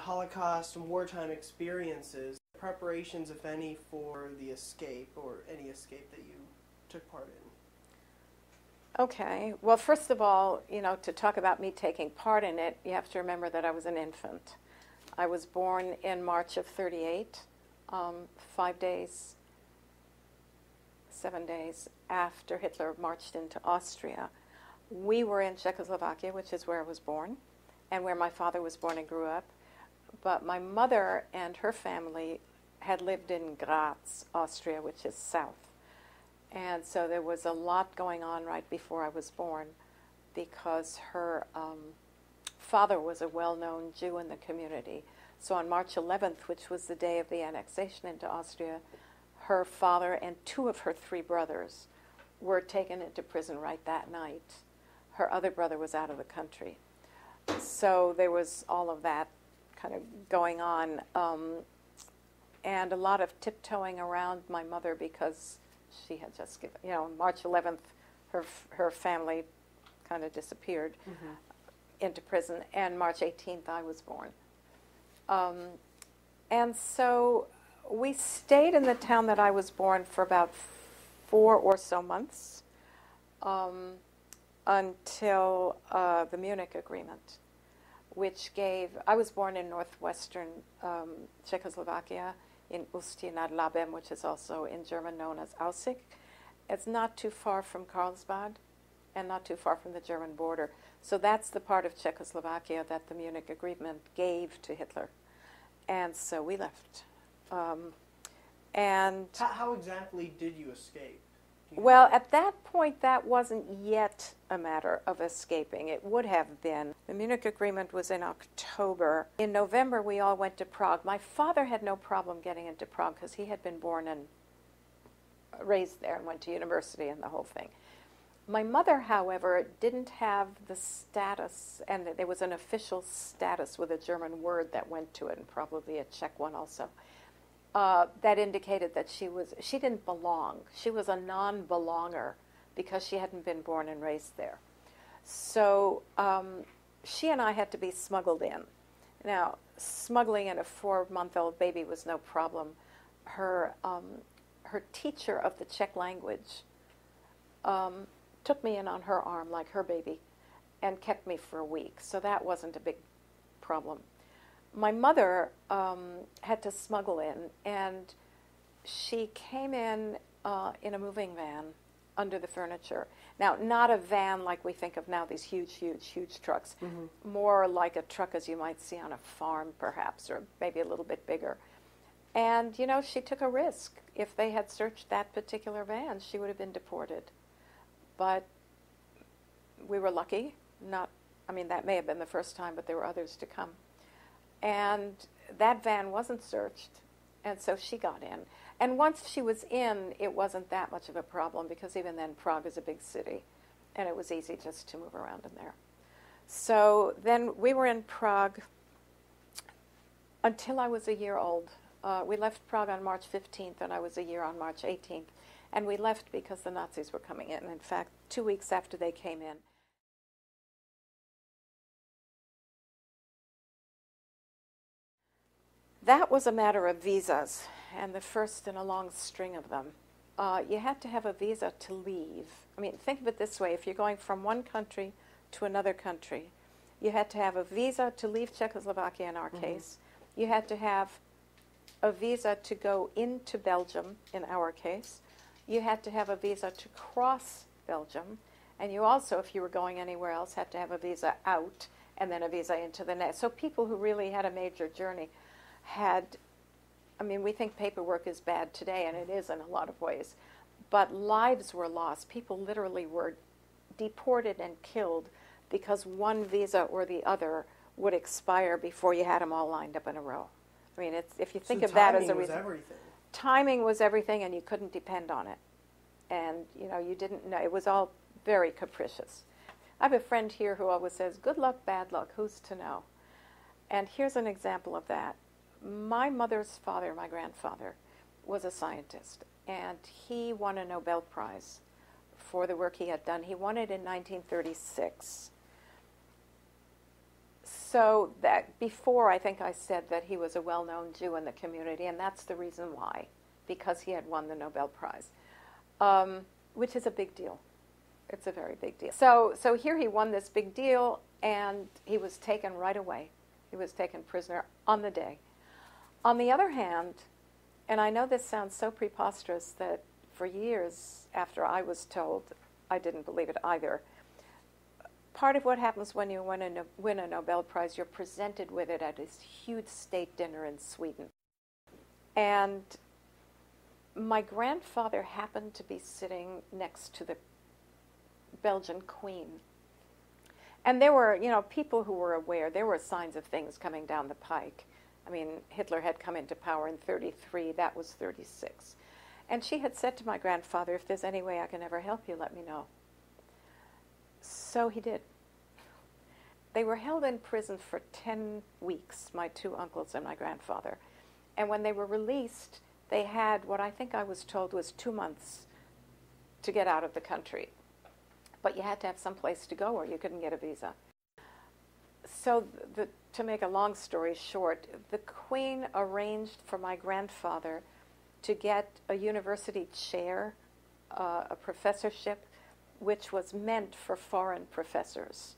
Holocaust and wartime experiences, preparations, if any, for the escape or any escape that you took part in? Okay. Well, first of all, to talk about me taking part in it, you have to remember that I was an infant. I was born in March of 38, 7 days after Hitler marched into Austria. We were in Czechoslovakia, which is where I was born, and where my father was born and grew up. But my mother and her family had lived in Graz, Austria, which is south. And so there was a lot going on right before I was born, because her father was a well-known Jew in the community. So on March 11th, which was the day of the annexation into Austria, her father and 2 of her 3 brothers were taken into prison right that night. Her other brother was out of the country. So there was all of that kind of going on, and a lot of tiptoeing around my mother, because she had just given, March 11th, her family kind of disappeared into prison, and March 18th I was born. And so we stayed in the town that I was born for about 4 or so months, until the Munich Agreement, which gave, I was born in northwestern Czechoslovakia, in Ústí nad Labem, which is also in German known as Aussig. It's not too far from Karlsbad and not too far from the German border. So that's the part of Czechoslovakia that the Munich Agreement gave to Hitler. And so we left. And how exactly did you escape? Well, at that point, that wasn't yet a matter of escaping. It would have been. The Munich Agreement was in October. In November, we all went to Prague. My father had no problem getting into Prague because he had been born and raised there and went to university and the whole thing. My mother, however, didn't have the status, and there was an official status with a German word that went to it, and probably a Czech one also. That indicated that she didn't belong. She was a non-belonger because she hadn't been born and raised there. So she and I had to be smuggled in. Now, smuggling in a 4-month-old baby was no problem. Her teacher of the Czech language took me in on her arm like her baby and kept me for a week. So that wasn't a big problem. My mother had to smuggle in, and she came in a moving van under the furniture. Now, not a van like we think of now, these huge, huge, huge trucks. More like a truck as you might see on a farm, perhaps, or maybe a little bit bigger. And, she took a risk. If they had searched that particular van, she would have been deported. But we were lucky. That may have been the first time, but there were others to come. And that van wasn't searched, and so she got in. And once she was in, it wasn't that much of a problem, because even then Prague is a big city, and it was easy just to move around in there. So then we were in Prague until I was a year old. We left Prague on March 15th, and I was a year on March 18th. And we left because the Nazis were coming in. In fact, 2 weeks after they came in, that was a matter of visas, and the first in a long string of them. You had to have a visa to leave. Think of it this way. If you're going from one country to another country, you had to have a visa to leave Czechoslovakia in our case. You had to have a visa to go into Belgium in our case. You had to have a visa to cross Belgium. And you also, if you were going anywhere else, had to have a visa out and then a visa into the next. So people who really had a major journey had, we think paperwork is bad today, and it is in a lot of ways, but lives were lost. People literally were deported and killed because one visa or the other would expire before you had them all lined up in a row. If you think of that as a reason. Timing was everything, and you couldn't depend on it. And, you didn't know. It was all very capricious. I have a friend here who always says, good luck, bad luck, who's to know? And here's an example of that. My mother's father, my grandfather, was a scientist, and he won a Nobel Prize for the work he had done. He won it in 1936. So that before, I think I said that he was a well-known Jew in the community, and that's the reason why, because he had won the Nobel Prize, which is a big deal. It's a very big deal. So here he won this big deal, and he was taken right away. He was taken prisoner on the day. On the other hand, and I know this sounds so preposterous that for years after I was told, I didn't believe it either. Part of what happens when you win a Nobel Prize, you're presented with it at this huge state dinner in Sweden. And my grandfather happened to be sitting next to the Belgian Queen. And there were, people who were aware. There were signs of things coming down the pike. I mean, Hitler had come into power in 1933. That was 1936. And she had said to my grandfather, if there's any way I can ever help you, let me know. So he did. They were held in prison for 10 weeks, my two uncles and my grandfather. And when they were released, they had what I think I was told was 2 months to get out of the country. But you had to have some place to go or you couldn't get a visa. So to make a long story short, the Queen arranged for my grandfather to get a university chair, a professorship, which was meant for foreign professors,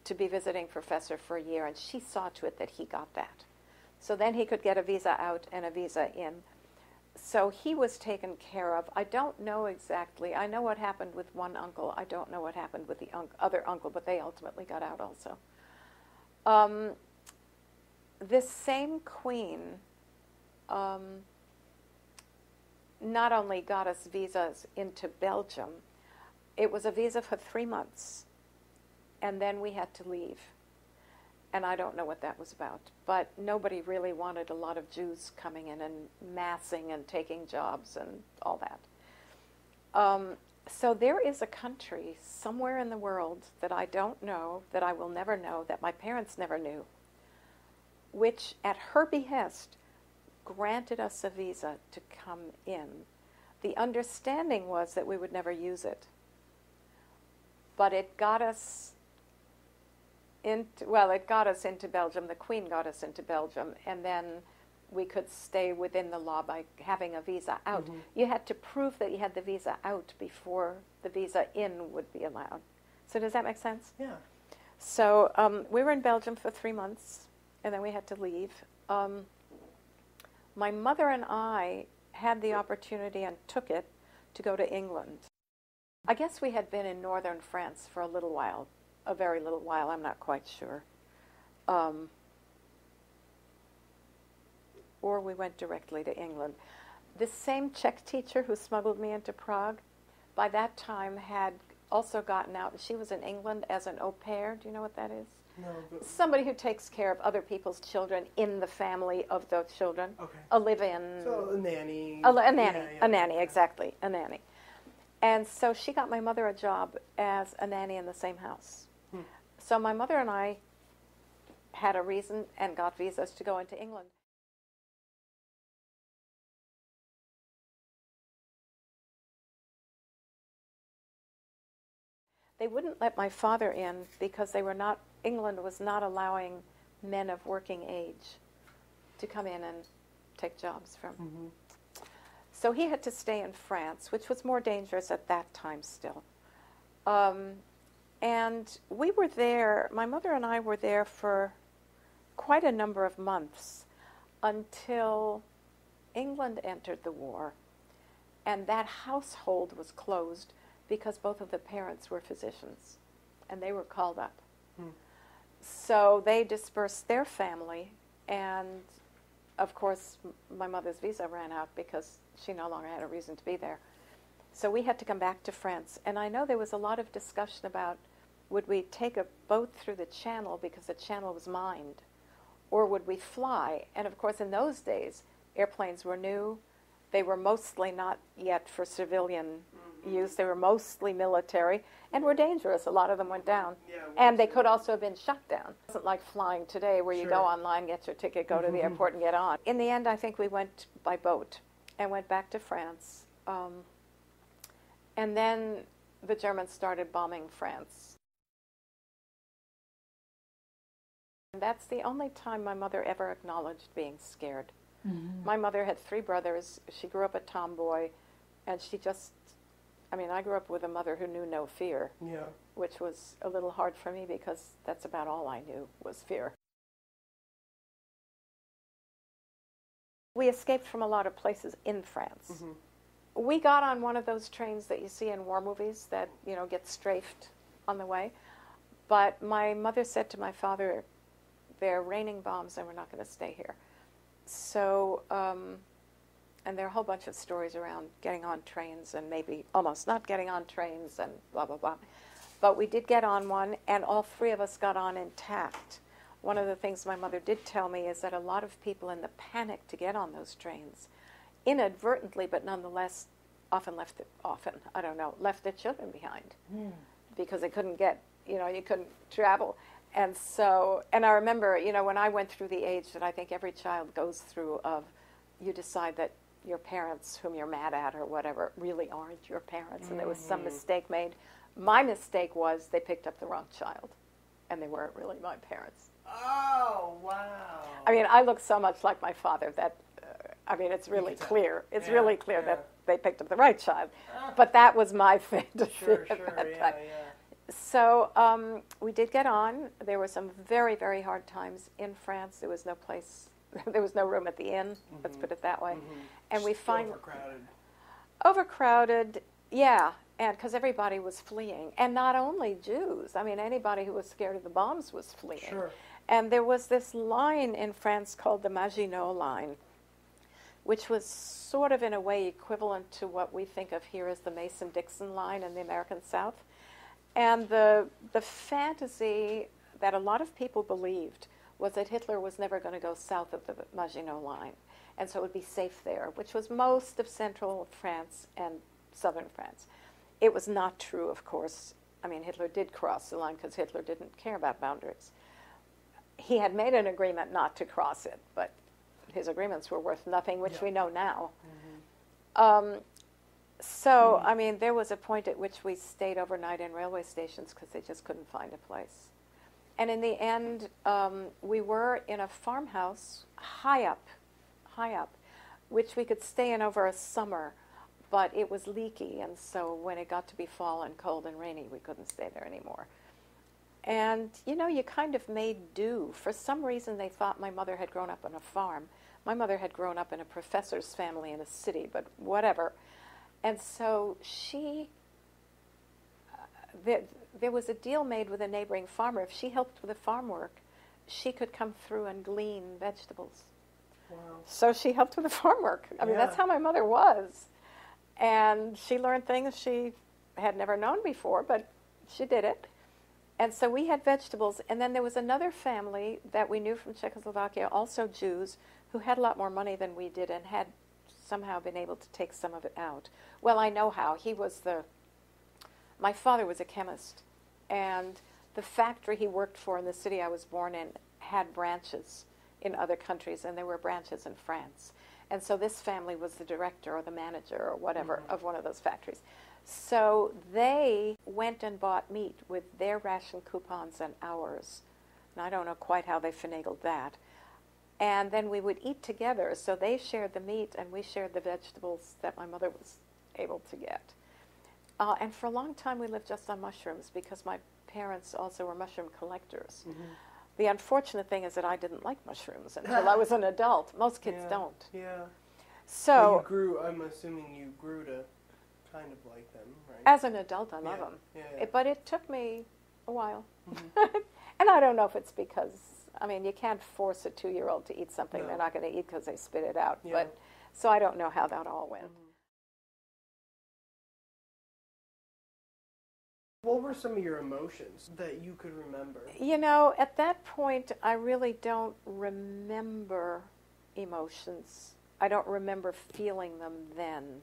to be visiting professor for a year, and she saw to it that he got that. So then he could get a visa out and a visa in. So he was taken care of. I don't know exactly. I know what happened with one uncle. I don't know what happened with the other uncle, but they ultimately got out also. This same queen not only got us visas into Belgium, it was a visa for 3 months, and then we had to leave. And I don't know what that was about, but nobody really wanted a lot of Jews coming in and massing and taking jobs and all that. So there is a country somewhere in the world that I don't know, that I will never know, that my parents never knew, which at her behest granted us a visa to come in. The understanding was that we would never use it, but it got us into Belgium. The Queen got us into Belgium, and then we could stay within the law by having a visa out. Mm-hmm. You had to prove that you had the visa out before the visa in would be allowed. So does that make sense? Yeah. So we were in Belgium for 3 months, and then we had to leave. My mother and I had the opportunity and took it to go to England. I guess we had been in northern France for a little while, a very little while, I'm not quite sure. Or we went directly to England. This same Czech teacher who smuggled me into Prague, by that time had also gotten out. She was in England as an au pair. Do you know what that is? No. But somebody who takes care of other people's children in the family of those children. Okay. A live-in. So a nanny. A nanny, yeah, a nanny, exactly, a nanny. And so she got my mother a job as a nanny in the same house. So my mother and I had a reason and got visas to go into England. They wouldn't let my father in because England was not allowing men of working age to come in and take jobs from. Mm-hmm. So he had to stay in France, which was more dangerous at that time still. And we were there, my mother and I were there for quite a number of months until England entered the war, and that household was closed because both of the parents were physicians, and they were called up. So they dispersed their family, and of course my mother's visa ran out because she no longer had a reason to be there. So we had to come back to France, and I know there was a lot of discussion about would we take a boat through the channel because the channel was mined, or would we fly? And of course in those days airplanes were new. They were mostly not yet for civilian use. They were mostly military and were dangerous. A lot of them went down. Yeah, and they could also have been shut down. It wasn't like flying today where you go online, get your ticket, go to the airport and get on. In the end, I think we went by boat and went back to France. And then the Germans started bombing France. That's the only time my mother ever acknowledged being scared. Mm-hmm. My mother had 3 brothers. She grew up a tomboy, and she just, I mean, I grew up with a mother who knew no fear, Yeah. which was a little hard for me because that's about all I knew was fear. We escaped from a lot of places in France. Mm-hmm. We got on one of those trains that you see in war movies that, you know, get strafed on the way. But my mother said to my father, "They're raining bombs and we're not going to stay here." So, and there are a whole bunch of stories around getting on trains and maybe almost not getting on trains and blah, blah, blah. But we did get on one, and all 3 of us got on intact. One of the things my mother did tell me is that a lot of people in the panic to get on those trains, inadvertently but nonetheless, left their children behind because they couldn't get, you know, you couldn't travel. And so, and I remember, you know, when I went through the age that I think every child goes through of, you decide that your parents, whom you're mad at or whatever, really aren't your parents, and there was some mistake made. My mistake was they picked up the wrong child, and they weren't really my parents. Oh, wow. I mean, I look so much like my father that, I mean, it's really clear. It's really clear that they picked up the right child. But that was my fantasy Sure, at sure, that yeah, time. yeah. So we did get on. There were some very, very hard times in France. There was no place, there was no room at the inn, let's put it that way. And we find overcrowded, yeah, and because everybody was fleeing. And not only Jews. I mean, anybody who was scared of the bombs was fleeing. Sure. And there was this line in France called the Maginot Line, which was sort of in a way equivalent to what we think of here as the Mason-Dixon line in the American South. And the fantasy that a lot of people believed was that Hitler was never going to go south of the Maginot Line, and so it would be safe there, which was most of central France and southern France. It was not true, of course. I mean, Hitler did cross the line because Hitler didn't care about boundaries. He had made an agreement not to cross it, but his agreements were worth nothing, which we know now. So, I mean, there was a point at which we stayed overnight in railway stations because they just couldn't find a place. And in the end, we were in a farmhouse high up, which we could stay in over a summer, but it was leaky, and so when it got to be fall and cold and rainy, we couldn't stay there anymore. And, you know, you kind of made do. For some reason, they thought my mother had grown up on a farm. My mother had grown up in a professor's family in a city, but whatever. And so there was a deal made with a neighboring farmer. If she helped with the farm work, she could come through and glean vegetables. Wow. So she helped with the farm work. I mean, that's how my mother was. And she learned things she had never known before, but she did it. And so we had vegetables. And then there was another family that we knew from Czechoslovakia, also Jews, who had a lot more money than we did and had somehow been able to take some of it out. Well, I know how. My father was a chemist, and the factory he worked for in the city I was born in had branches in other countries, and there were branches in France. And so this family was the director or the manager or whatever of one of those factories. So they went and bought meat with their ration coupons and ours. And I don't know quite how they finagled that. And then we would eat together. So they shared the meat and we shared the vegetables that my mother was able to get. And for a long time we lived just on mushrooms because my parents also were mushroom collectors. The unfortunate thing is that I didn't like mushrooms until I was an adult. Most kids don't. Yeah. So you grew, I'm assuming you grew to kind of like them, right? As an adult, I love them. Yeah. But it took me a while. And I don't know if it's because, I mean, you can't force a 2-year-old to eat something they're not going to eat because they spit it out. Yeah. But so I don't know how that all went. What were some of your emotions that you could remember? You know, at that point, I really don't remember emotions. I don't remember feeling them then.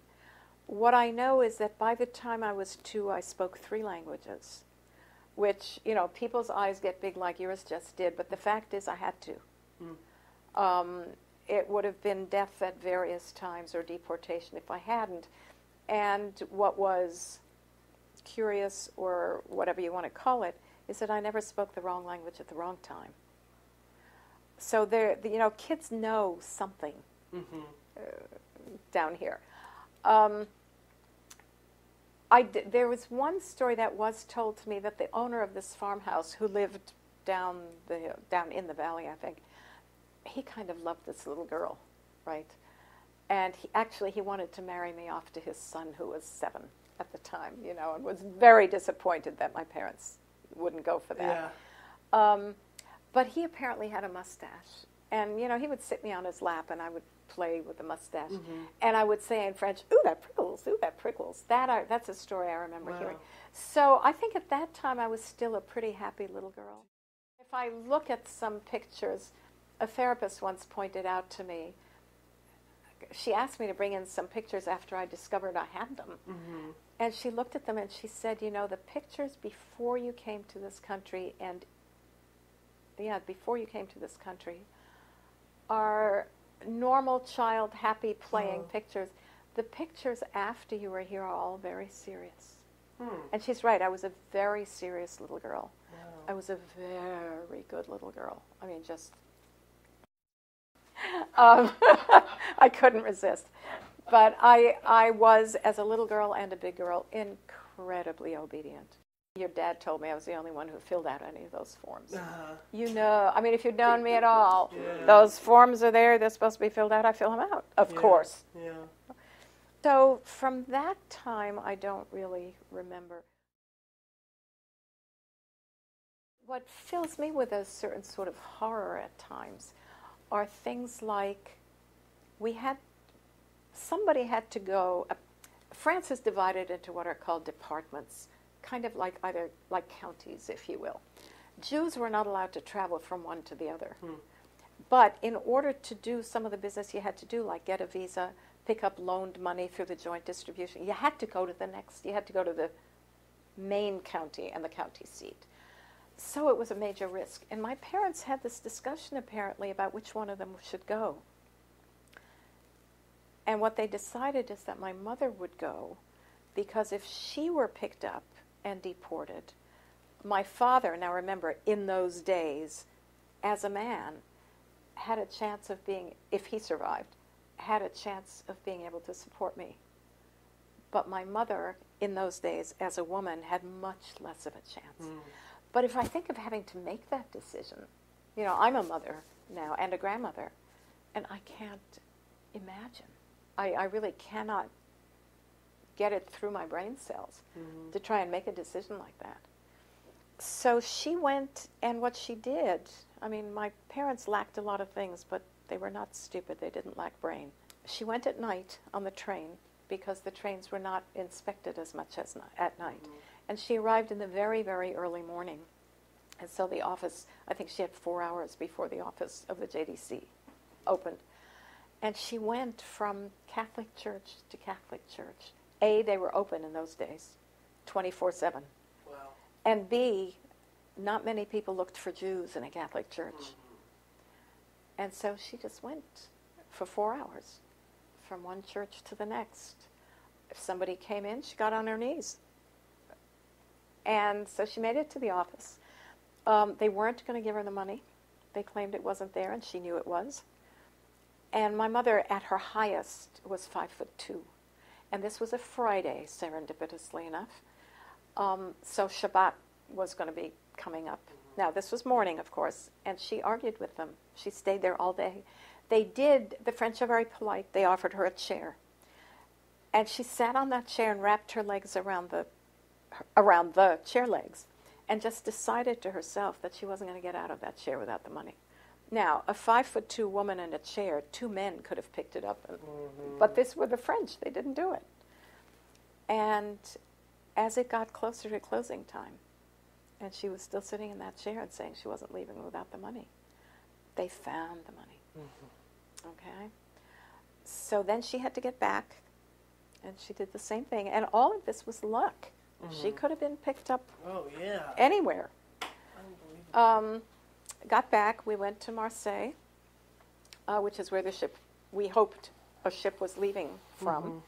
What I know is that by the time I was 2, I spoke 3 languages, which, you know, people's eyes get big like yours just did, but the fact is I had to. It would have been death at various times or deportation if I hadn't. And what was curious, or whatever you want to call it, is that I never spoke the wrong language at the wrong time. So kids know something down here. There was one story that was told to me that the owner of this farmhouse, who lived down in the valley, I think, he kind of loved this little girl, right? And he wanted to marry me off to his son, who was 7 at the time, and was very disappointed that my parents wouldn't go for that. Yeah. But he apparently had a mustache. And, he would sit me on his lap, and I would play with the mustache. Mm-hmm. And I would say in French, "Ooh, that prickles, ooh, that prickles." That's a story I remember hearing. So I think at that time I was still a pretty happy little girl. If I look at some pictures, a therapist once pointed out to me, she asked me to bring in some pictures after I discovered I had them. Mm-hmm. And she looked at them and she said, the pictures before you came to this country are normal child, happy playing pictures. The pictures after you were here are all very serious. And she's right, I was a very serious little girl. Wow. I was a very good little girl. I mean, just... I couldn't resist. But I was, as a little girl and a big girl, incredibly obedient. Your dad told me I was the only one who filled out any of those forms. I mean, if you'd known me at all, those forms are there, they're supposed to be filled out, I fill them out, of course. Yeah. So from that time, I don't really remember. What fills me with a certain sort of horror at times are things like somebody had to go, France is divided into what are called departments, kind of like counties, if you will. Jews were not allowed to travel from one to the other. But in order to do some of the business you had to do, like get a visa, pick up loaned money through the joint distribution, you had to go to the main county and the county seat. So it was a major risk. And my parents had this discussion, apparently, about which one of them should go. And what they decided is that my mother would go, because if she were picked up and deported, my father, now remember, in those days, as a man, had a chance of being, if he survived, had a chance of being able to support me. But my mother, in those days, as a woman, had much less of a chance. But if I think of having to make that decision, I'm a mother now and a grandmother, and I can't imagine. I really cannot get it through my brain cells to try and make a decision like that. So she went, and what she did, I mean, my parents lacked a lot of things, but they were not stupid. They didn't lack brain. She went at night on the train because the trains were not inspected as much as at night. And she arrived in the very, very early morning. And so the office, I think she had 4 hours before the office of the JDC opened. And she went from Catholic church to Catholic church. A, they were open in those days, 24/7. Wow. And B, not many people looked for Jews in a Catholic church. And so she just went for 4 hours from one church to the next. If somebody came in, she got on her knees. And so she made it to the office. They weren't going to give her the money. They claimed it wasn't there, and she knew it was. And my mother, at her highest, was 5'2". And this was a Friday, serendipitously enough. So Shabbat was going to be coming up. Now, this was morning, of course, and she argued with them. She stayed there all day. The French are very polite. They offered her a chair. And she sat on that chair and wrapped her legs around the chair legs and just decided to herself that she wasn't going to get out of that chair without the money. Now, a 5'2" woman in a chair, 2 men could have picked it up. But this were the French. They didn't do it. And as it got closer to closing time, and she was still sitting in that chair and saying she wasn't leaving without the money, they found the money. Okay? So then she had to get back, and she did the same thing. And all of this was luck. She could have been picked up anywhere. Got back. We went to Marseille, which is where we hoped a ship was leaving from.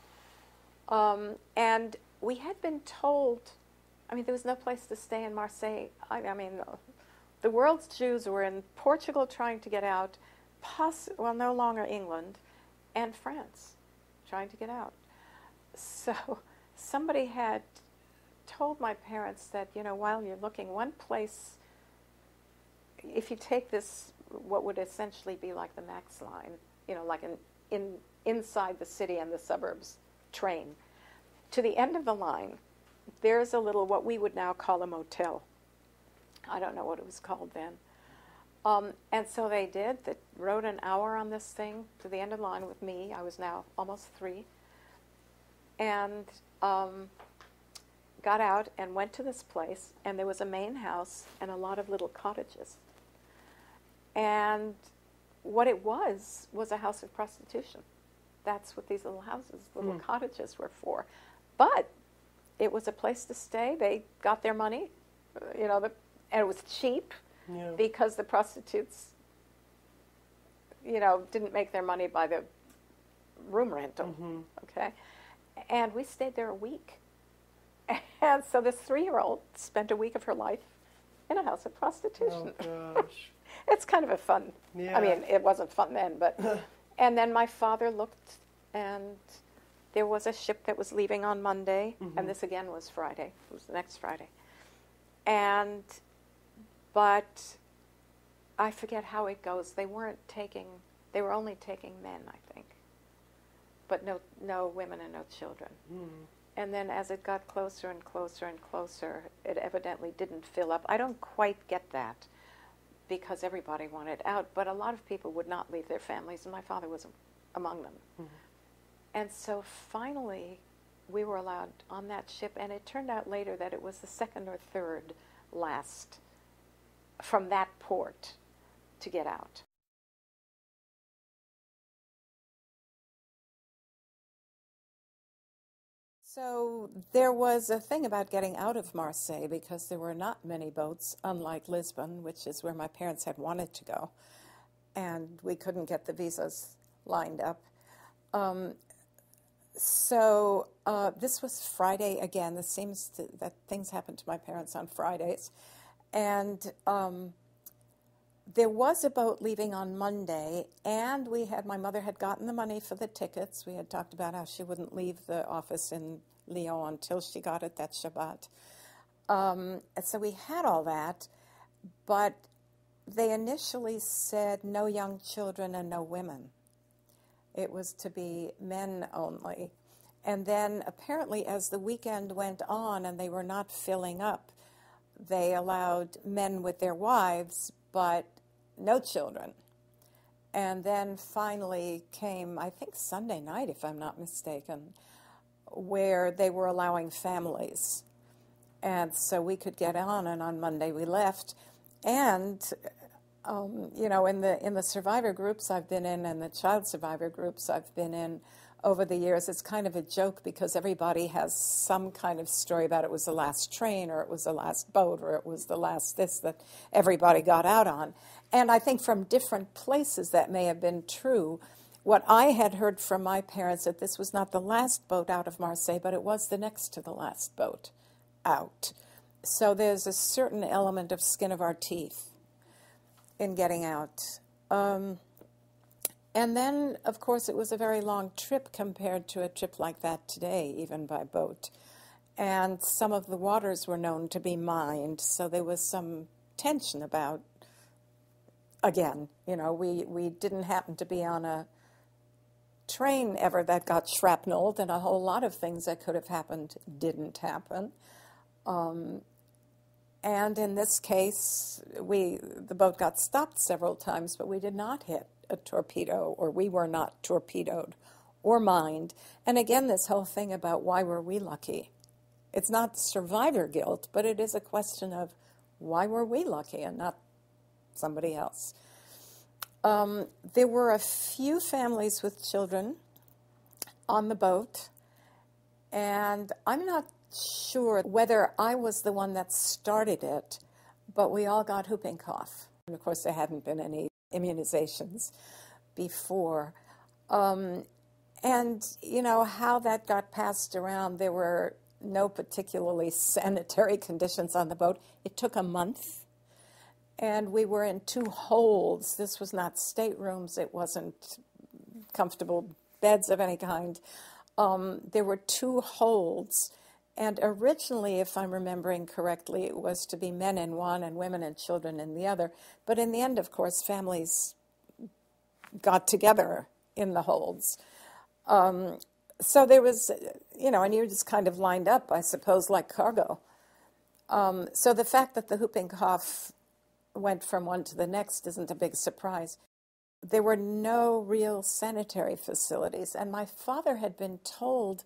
And we had been told, I mean, there was no place to stay in Marseille. I mean, The world's Jews were in Portugal trying to get out, no longer England, and France trying to get out. So somebody had told my parents that, while you're looking, one place, if you take this, what would essentially be like the Max line, like inside the city and the suburbs train, to the end of the line, there's a little, what we would now call a motel. I don't know what it was called then. And so they did. They rode an hour on this thing to the end of the line with me. I was now almost 3. And got out and went to this place, and there was a main house and a lot of little cottages. And what it was a house of prostitution. That's what these little houses, little cottages were for. But it was a place to stay. They got their money, and it was cheap because the prostitutes, didn't make their money by the room rental, okay? And we stayed there a week. And so this 3-year-old spent a week of her life in a house of prostitution. Oh, gosh. It's kind of a fun, Yeah. I mean, it wasn't fun then, but, and then my father looked, and there was a ship that was leaving on Monday, and this again was Friday. It was the next Friday. But I forget how it goes. They were only taking men, I think, but no women and no children. And then as it got closer and closer and closer, it evidently didn't fill up. I don't quite get that, because everybody wanted out, but a lot of people would not leave their families, and my father was among them. And so finally, we were allowed on that ship, and it turned out later that it was the 2nd or 3rd last from that port to get out. So there was a thing about getting out of Marseille, because there were not many boats, unlike Lisbon, which is where my parents had wanted to go, and we couldn't get the visas lined up. So this was Friday again. This seems that things happen to my parents on Fridays. And there was a boat leaving on Monday, and my mother had gotten the money for the tickets. We had talked about how she wouldn't leave the office in Lyon until she got it that Shabbat. And so we had all that, but they initially said no young children and no women. It was to be men only. And then apparently as the weekend went on and they were not filling up, they allowed men with their wives, but no children. And then finally came, I think, Sunday night, if I'm not mistaken, where they were allowing families. And so we could get on, and on Monday we left. And, in the survivor groups I've been in and the child survivor groups I've been in over the years, it's kind of a joke because everybody has some kind of story about it was the last train or it was the last boat or it was the last this that everybody got out on. And I think from different places that may have been true. What I had heard from my parents, that this was not the last boat out of Marseille, but it was the next to the last boat out. So there's a certain element of skin of our teeth in getting out. And then, of course, it was a very long trip compared to a trip like that today, even by boat. And some of the waters were known to be mined, so there was some tension about, again, we didn't happen to be on a train ever that got shrapnelled, and a whole lot of things that could have happened didn't happen. And in this case, the boat got stopped several times, but we did not hit a torpedo, or we were not torpedoed or mined. And again, this whole thing about why were we lucky? It's not survivor guilt, but it is a question of why were we lucky and not somebody else? There were a few families with children on the boat, and I'm not sure whether I was the one that started it, but we all got whooping cough. And of course, there hadn't been any immunizations before. And, how that got passed around, there were no particularly sanitary conditions on the boat. It took a month. and we were in two holds. This was not staterooms. It wasn't comfortable beds of any kind. There were two holds, and originally, if I'm remembering correctly, it was to be men in one and women and children in the other. But in the end, of course, families got together in the holds. So there was, and you just kind of lined up, I suppose, like cargo. So the fact that the whooping cough went from one to the next isn't a big surprise. There were no real sanitary facilities, and my father had been told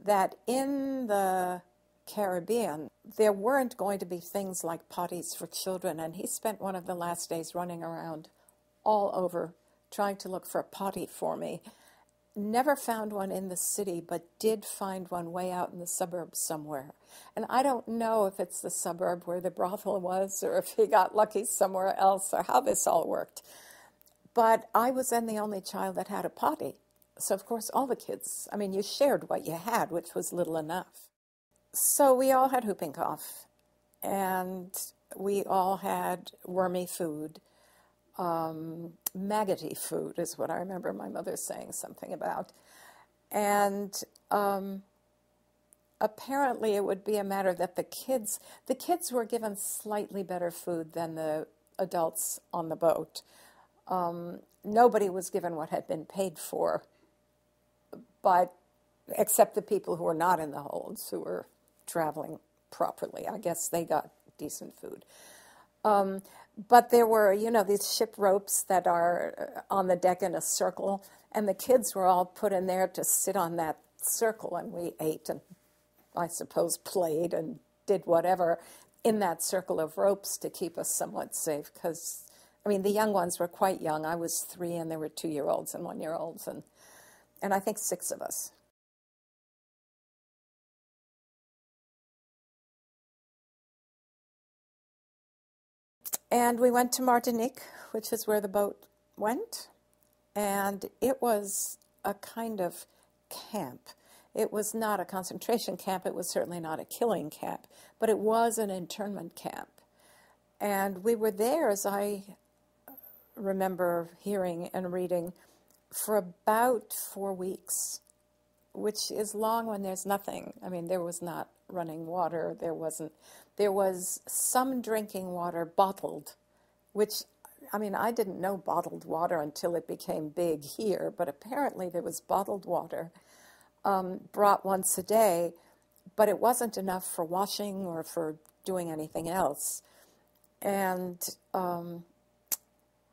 that in the Caribbean, there weren't going to be things like potties for children, and he spent one of the last days running around all over trying to look for a potty for me. Never found one in the city, but did find one way out in the suburbs somewhere. And I don't know if it's the suburb where the brothel was or if he got lucky somewhere else or how this all worked. But I was then the only child that had a potty. So, of course, all the kids, you shared what you had, which was little enough. So we all had whooping cough, and we all had wormy food. Maggoty food is what I remember my mother saying something about. And apparently it would be a matter that the kids were given slightly better food than the adults on the boat. Nobody was given what had been paid for, but except the people who were not in the holds, who were traveling properly. I guess they got decent food. But there were, these ship ropes that are on the deck in a circle, and the kids were all put in there to sit on that circle, and we ate and, I suppose, played and did whatever in that circle of ropes to keep us somewhat safe, because, the young ones were quite young. I was 3, and there were 2-year-olds and 1-year-olds, and I think 6 of us. And we went to Martinique, which is where the boat went, and it was a kind of camp. It was not a concentration camp. It was certainly not a killing camp, but it was an internment camp. And we were there, as I remember hearing and reading, for about 4 weeks, which is long when there's nothing. There was not running water. There was some drinking water bottled, which, I didn't know bottled water until it became big here, but apparently there was bottled water brought once a day, but it wasn't enough for washing or for doing anything else. And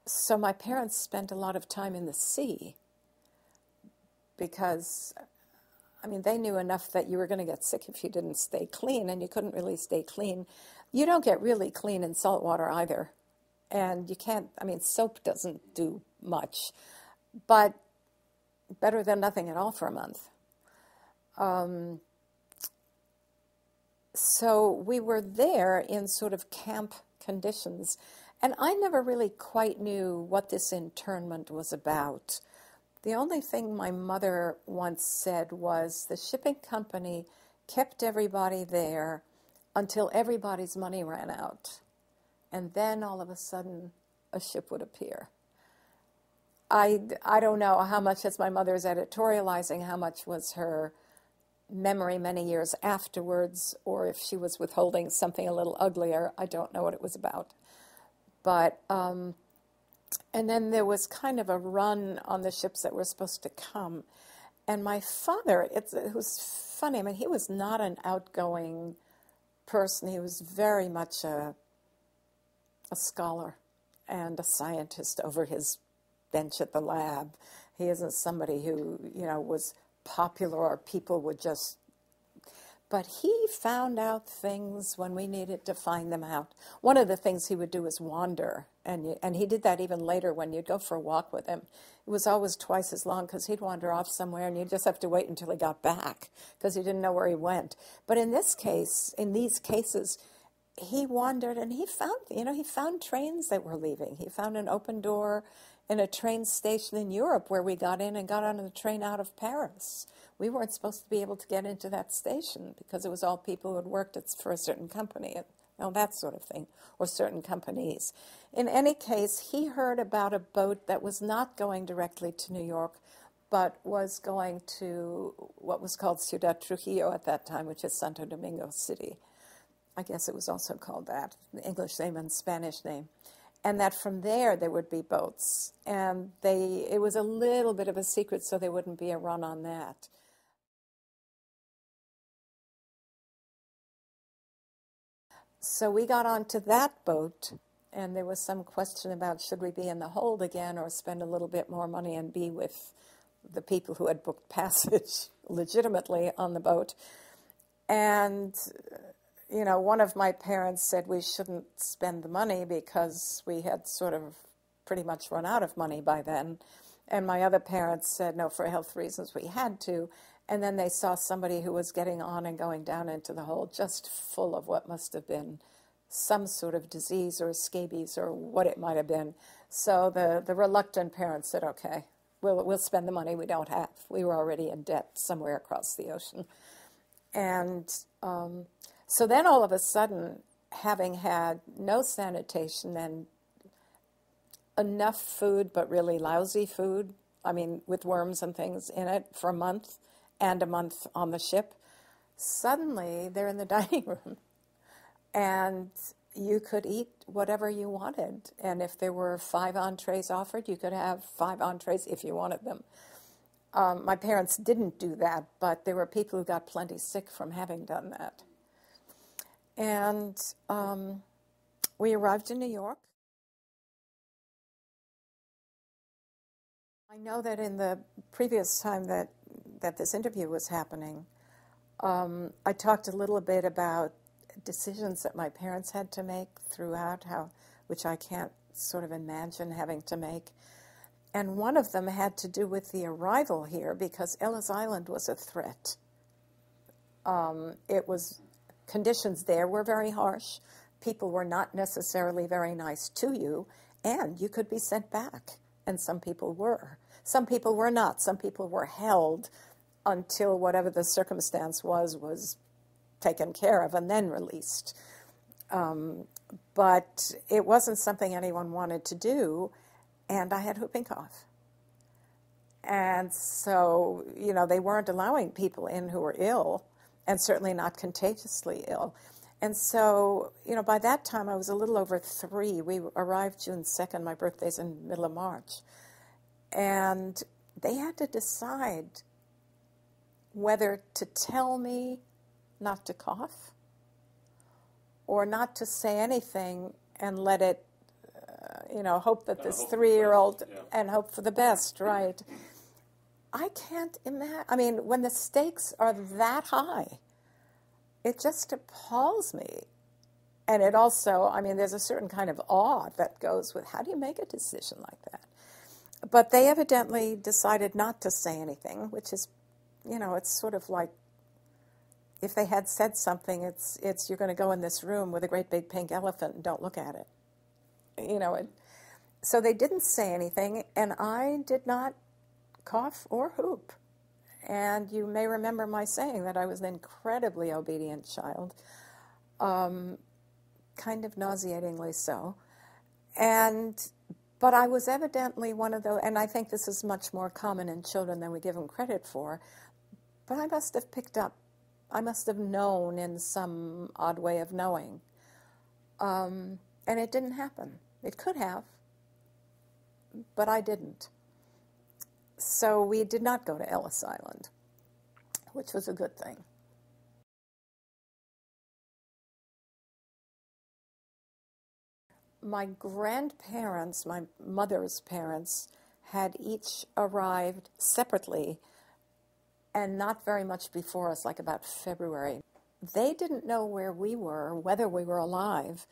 so my parents spent a lot of time in the sea because they knew enough that you were going to get sick if you didn't stay clean, and you couldn't really stay clean. You don't get really clean in salt water either. And you can't, soap doesn't do much. But better than nothing at all for a month. So we were there in sort of camp conditions. And I never really quite knew what this internment was about. The only thing my mother once said was the shipping company kept everybody there until everybody's money ran out. And then all of a sudden, a ship would appear. I don't know how much is my mother's editorializing, how much was her memory many years afterwards, or if she was withholding something a little uglier. I don't know what it was about. But and then there was kind of a run on the ships that were supposed to come. And my father, it was funny. He was not an outgoing person. He was very much a scholar and a scientist over his bench at the lab. He isn't somebody who, was popular or people would just... But he found out things when we needed to find them out. One of the things he would do is wander, and he did that even later when you'd go for a walk with him. It was always twice as long because he'd wander off somewhere, and you'd just have to wait until he got back because you didn't know where he went. But in these cases, he wandered, and he found trains that were leaving. He found an open door in a train station in Europe where we got in and got on the train out of Paris. We weren't supposed to be able to get into that station because it was all people who had worked for a certain company. that sort of thing, or certain companies. In any case, he heard about a boat that was not going directly to New York, but was going to what was called Ciudad Trujillo at that time, which is Santo Domingo City. I guess it was also called that, the English name and Spanish name. And that from there would be boats. And it was a little bit of a secret, so there wouldn't be a run on that. So we got onto that boat, and there was some question about should we be in the hold again or spend a little bit more money and be with the people who had booked passage legitimately on the boat. And one of my parents said we shouldn't spend the money because we had sort of pretty much run out of money by then. And my other parents said, no, for health reasons we had to. And then they saw somebody who was getting on and going down into the hole just full of what must have been some sort of disease or scabies or what it might have been. So the reluctant parents said, okay, we'll spend the money we don't have. We were already in debt somewhere across the ocean. And so then all of a sudden, having had no sanitation and enough food, but really lousy food, with worms and things in it for a month and a month on the ship, suddenly they're in the dining room. And you could eat whatever you wanted. And if there were 5 entrees offered, you could have 5 entrees if you wanted them. My parents didn't do that, but there were people who got plenty sick from having done that. And we arrived in New York. I know that in the previous time that this interview was happening, I talked a little bit about decisions that my parents had to make throughout, which I can't sort of imagine having to make. And one of them had to do with the arrival here, because Ellis Island was a threat. Conditions there were very harsh. People were not necessarily very nice to you, and you could be sent back. And some people were. Some people were not. Some people were held until whatever the circumstance was taken care of and then released. But it wasn't something anyone wanted to do, and I had whooping cough. And so, they weren't allowing people in who were ill, and certainly not contagiously ill. And so, by that time I was a little over 3. We arrived June 2nd. My birthday's in the middle of March. And they had to decide whether to tell me not to cough or not to say anything and let it, hope that this 3-year-old, and hope for the best, right? I can't imagine. When the stakes are that high, it just appalls me. And it also, there's a certain kind of awe that goes with how do you make a decision like that? But they evidently decided not to say anything, which is, it's sort of like if they had said something, it's you're going to go in this room with a great big pink elephant and don't look at it. So they didn't say anything, and I did not cough or whoop. And you may remember my saying that I was an incredibly obedient child, kind of nauseatingly so. But I was evidently one of those, and I think this is much more common in children than we give them credit for, but I must have picked up, I must have known in some odd way of knowing. And it didn't happen. It could have, but I didn't. So we did not go to Ellis Island, which was a good thing. My grandparents, my mother's parents, had each arrived separately and not very much before us, like about February. They didn't know where we were, whether we were alive,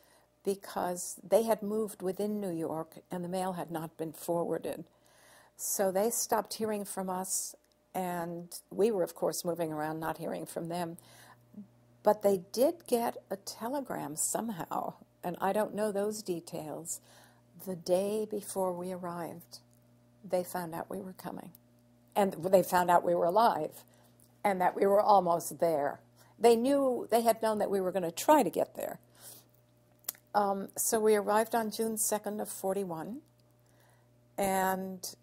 because they had moved within New York and the mail had not been forwarded. So they stopped hearing from us, and we were, of course, moving around, not hearing from them. But they did get a telegram somehow, and I don't know those details. The day before we arrived, they found out we were coming. And they found out we were alive and that we were almost there. They had known that we were going to try to get there, So we arrived on June 2nd of 41, and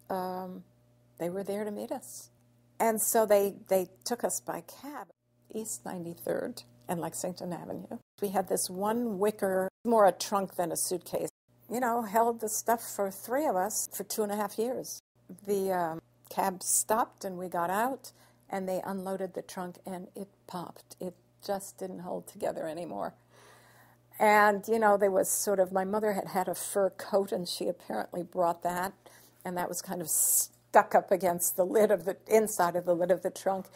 they were there to meet us. And so they took us by cab, East 93rd and Lexington Avenue. We had this one wicker, more a trunk than a suitcase, held the stuff for three of us for 2.5 years. The cab stopped and we got out, and they unloaded the trunk, and it popped. It just didn't hold together anymore. And, there was sort of, my mother had a fur coat, and she apparently brought that, and that was kind of stuck up against the lid of the inside of the lid of the trunk.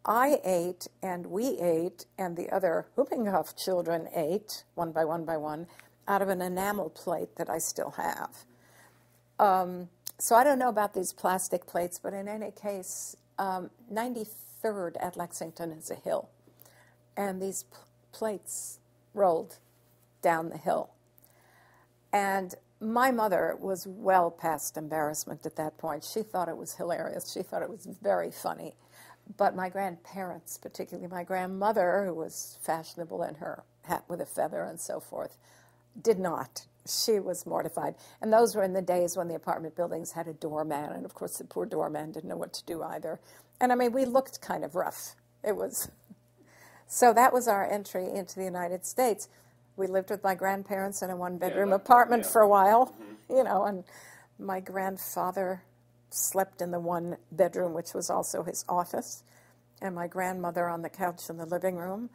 I ate, and we ate, and the other Hoopinghoff children ate, one by one, out of an enamel plate that I still have. So I don't know about these plastic plates, but in any case, 93rd at Lexington is a hill, and these plates rolled down the hill. And my mother was well past embarrassment at that point. She thought it was hilarious. She thought it was very funny. But my grandparents, particularly my grandmother, who was fashionable in her hat with a feather and so forth, did not. She was mortified. And those were in the days when the apartment buildings had a doorman, and of course the poor doorman didn't know what to do either. And I mean, we looked kind of rough. It was... So that was our entry into the United States. We lived with my grandparents in a one-bedroom apartment for a while, and my grandfather slept in the one bedroom, which was also his office, and my grandmother on the couch in the living room.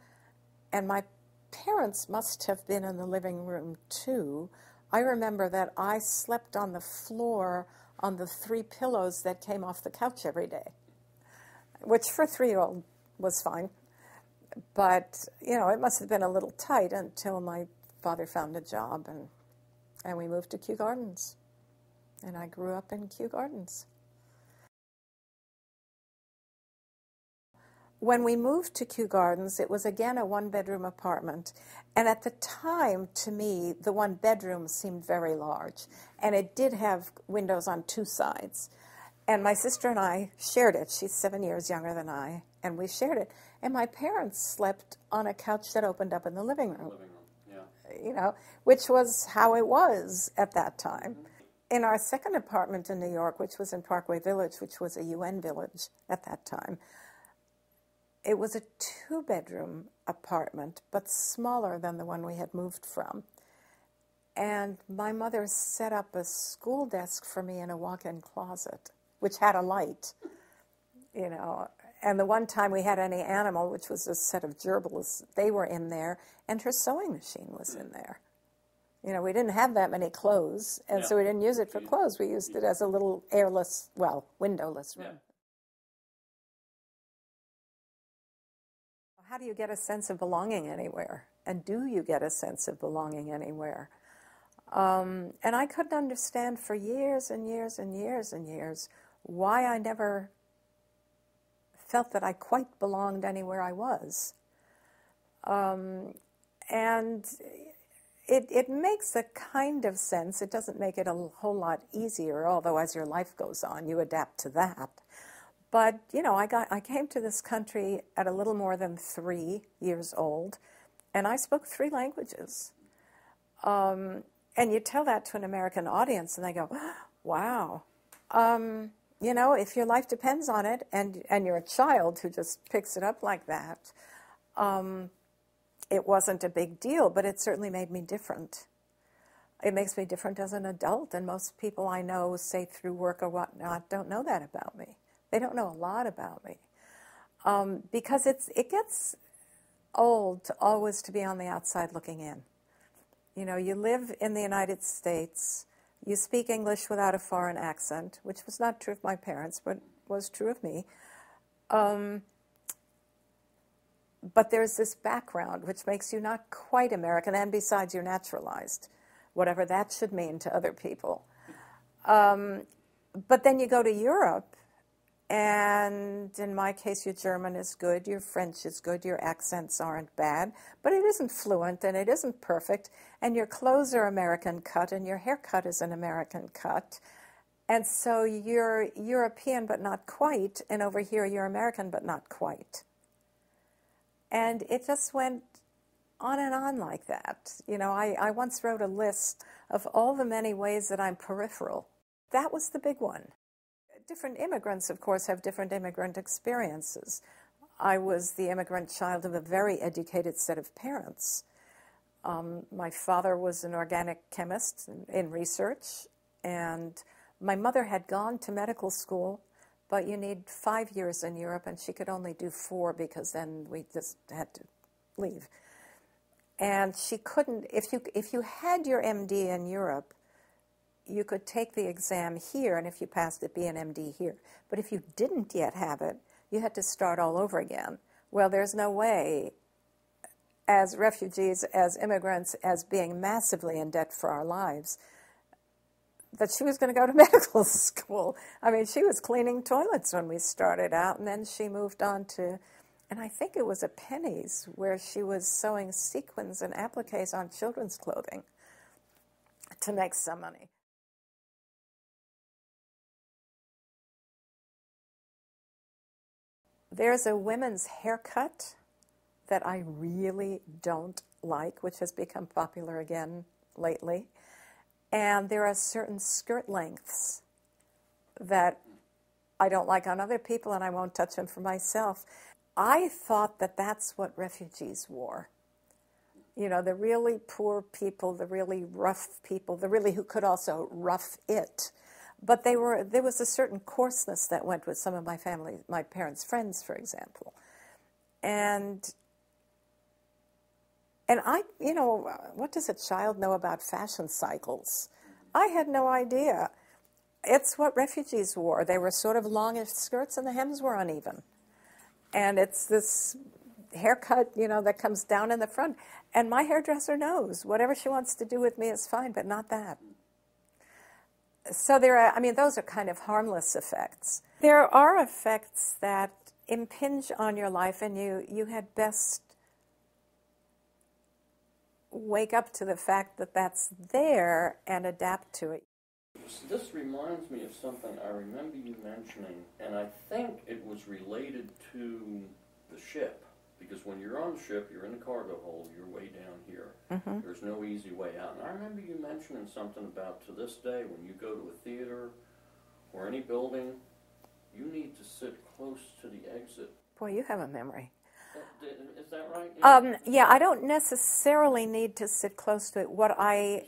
And my parents must have been in the living room, too. I remember that I slept on the floor on the 3 pillows that came off the couch every day, which for a 3-year-old was fine. But, it must have been a little tight until my father found a job, and we moved to Kew Gardens. And I grew up in Kew Gardens. When we moved to Kew Gardens, it was again a one-bedroom apartment. And at the time, to me, the one bedroom seemed very large. And it did have windows on 2 sides. And my sister and I shared it. She's 7 years younger than I, and we shared it. And my parents slept on a couch that opened up in the living room. Which was how it was at that time. In our second apartment in New York, which was in Parkway Village, which was a UN village at that time, it was a 2-bedroom apartment, but smaller than the one we had moved from. And my mother set up a school desk for me in a walk-in closet, which had a light, And the one time we had any animal, which was a set of gerbils, they were in there, and her sewing machine was in there. We didn't have that many clothes, and so we didn't use it for clothes. We used it as a little windowless room. How do you get a sense of belonging anywhere? And do you get a sense of belonging anywhere? And I couldn't understand for years and years and years and years why I never felt that I quite belonged anywhere I was. And it makes a kind of sense. It doesn't make it a whole lot easier, although as your life goes on, you adapt to that. But, I came to this country at a little more than 3 years old, and I spoke 3 languages. And you tell that to an American audience, and they go, wow. If your life depends on it, and you're a child who just picks it up like that, it wasn't a big deal, but it certainly made me different. It makes me different as an adult, and most people I know, say through work or whatnot, don't know that about me. They don't know a lot about me. Because it gets old to always to be on the outside looking in. You live in the United States. You speak English without a foreign accent, which was not true of my parents, but was true of me. But there's this background which makes you not quite American, and besides, you're naturalized, whatever that should mean to other people. But then you go to Europe, and in my case, your German is good, your French is good, your accents aren't bad, but it isn't fluent and it isn't perfect, and your clothes are American cut and your haircut is an American cut. And so you're European but not quite, and over here you're American but not quite. And it just went on and on like that. You know, I once wrote a list of all the many ways that I'm peripheral. That was the big one. Different immigrants, of course, have different immigrant experiences. I was the immigrant child of a very educated set of parents. My father was an organic chemist in research, and my mother had gone to medical school, but you need 5 years in Europe, and she could only do 4 because then we just had to leave. And she couldn't, if you had your MD in Europe, you could take the exam here, and if you passed it, be an MD here. But if you didn't yet have it, you had to start all over again. Well, there's no way, as refugees, as immigrants, as being massively in debt for our lives, that she was going to go to medical school. I mean, she was cleaning toilets when we started out, and then she moved on to, and I think it was a Penny's, where she was sewing sequins and appliques on children's clothing to make some money. There's a women's haircut that I really don't like, which has become popular again lately. And there are certain skirt lengths that I don't like on other people, and I won't touch them for myself. I thought that that's what refugees wore. You know, the really poor people, the really rough people, the really who could also rough it. But there was a certain coarseness that went with some of my family, my parents' friends, for example. And I, you know, what does a child know about fashion cycles? I had no idea. It's what refugees wore. They were sort of longish skirts and the hems were uneven. And it's this haircut, you know, that comes down in the front. And my hairdresser knows whatever she wants to do with me is fine, but not that. So there are, I mean, those are kind of harmless effects. There are effects that impinge on your life, and you had best wake up to the fact that that's there and adapt to it. This reminds me of something I remember you mentioning, and I think it was related to the ship. Because when you're on the ship, you're in the cargo hold, you're way down here. Mm-hmm. There's no easy way out. And I remember you mentioning something about, to this day, when you go to a theater or any building, you need to sit close to the exit. Boy, you have a memory. Is that right? Yeah, I don't necessarily need to sit close to it. What I